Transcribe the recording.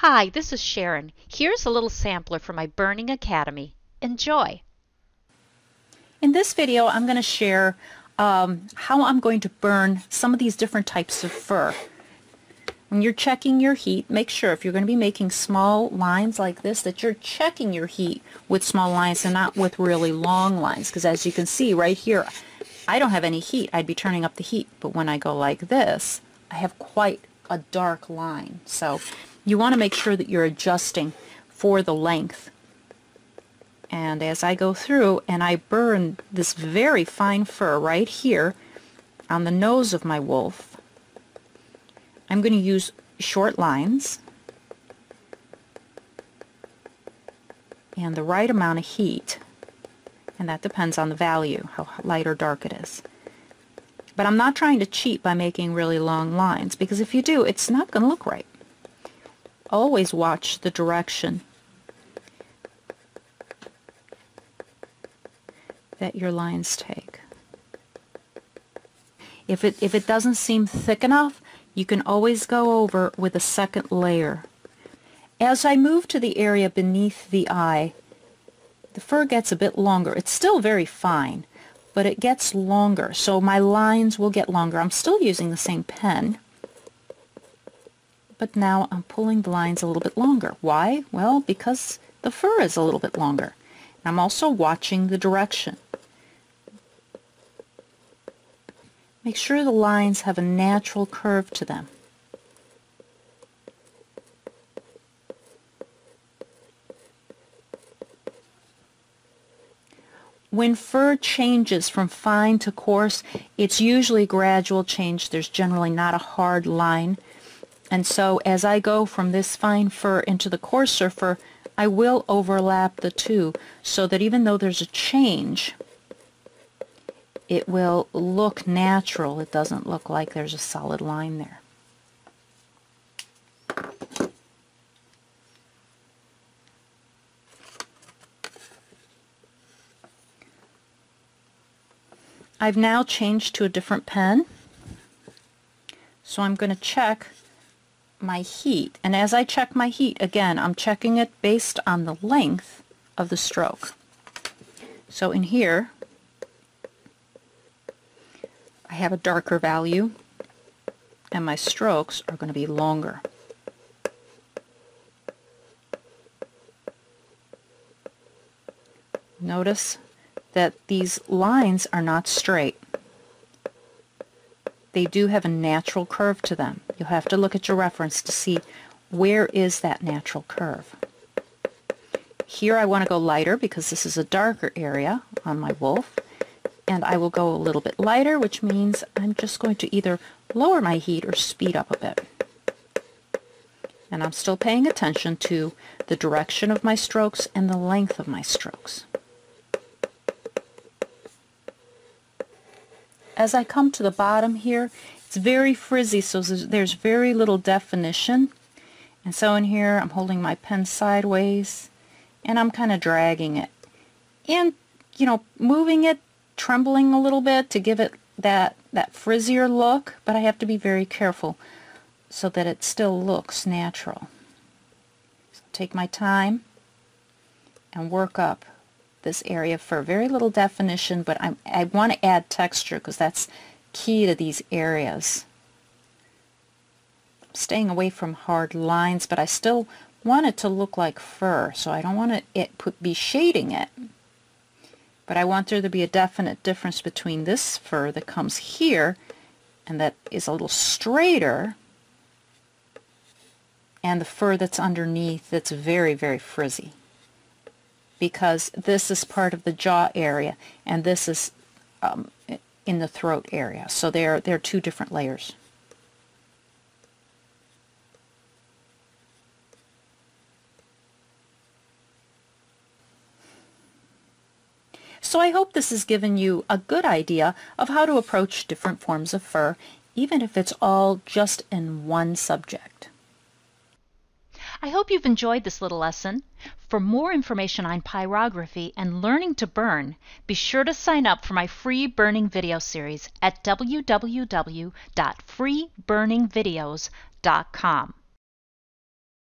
Hi, this is Sharon. Here's a little sampler from my Burning Academy. Enjoy! In this video, I'm going to share how I'm going to burn some of these different types of fur. When you're checking your heat, make sure if you're going to be making small lines like this, that you're checking your heat with small lines and not with really long lines. Because as you can see right here, I don't have any heat. I'd be turning up the heat. But when I go like this, I have quite a dark line. So you want to make sure that you're adjusting for the length. And as I go through and I burn this very fine fur right here on the nose of my wolf, I'm going to use short lines and the right amount of heat, and that depends on the value, how light or dark it is. But I'm not trying to cheat by making really long lines, because if you do, it's not going to look right. Always watch the direction that your lines take. If it doesn't seem thick enough, you can always go over with a second layer. As I move to the area beneath the eye, the fur gets a bit longer. It's still very fine, but it gets longer, so my lines will get longer. I'm still using the same pen, but now I'm pulling the lines a little bit longer. Why? Well, because the fur is a little bit longer. I'm also watching the direction. Make sure the lines have a natural curve to them. When fur changes from fine to coarse, it's usually a gradual change. There's generally not a hard line. And so as I go from this fine fur into the coarser fur, I will overlap the two so that even though there's a change, it will look natural. It doesn't look like there's a solid line there. I've now changed to a different pen, so I'm going to check my heat. And as I check my heat, again, I'm checking it based on the length of the stroke. So in here, I have a darker value, and my strokes are going to be longer. Notice that these lines are not straight. They do have a natural curve to them. You'll have to look at your reference to see where is that natural curve. Here I want to go lighter because this is a darker area on my wolf. And I will go a little bit lighter, which means I'm just going to either lower my heat or speed up a bit. And I'm still paying attention to the direction of my strokes and the length of my strokes. As I come to the bottom here, it's very frizzy, so there's very little definition. And so in here, I'm holding my pen sideways, and I'm kind of dragging it. And, you know, moving it, trembling a little bit to give it that frizzier look, but I have to be very careful so that it still looks natural. So take my time and work up this area for very little definition, but I want to add texture because that's key to these areas. I'm staying away from hard lines, but I still want it to look like fur, so I don't want to be shading it. But I want there to be a definite difference between this fur that comes here and that is a little straighter and the fur that's underneath that's very, very frizzy. Because this is part of the jaw area and this is in the throat area. So they're two different layers. So I hope this has given you a good idea of how to approach different forms of fur, even if it's all just in one subject. I hope you've enjoyed this little lesson. For more information on pyrography and learning to burn, be sure to sign up for my free burning video series at www.freeburningvideos.com.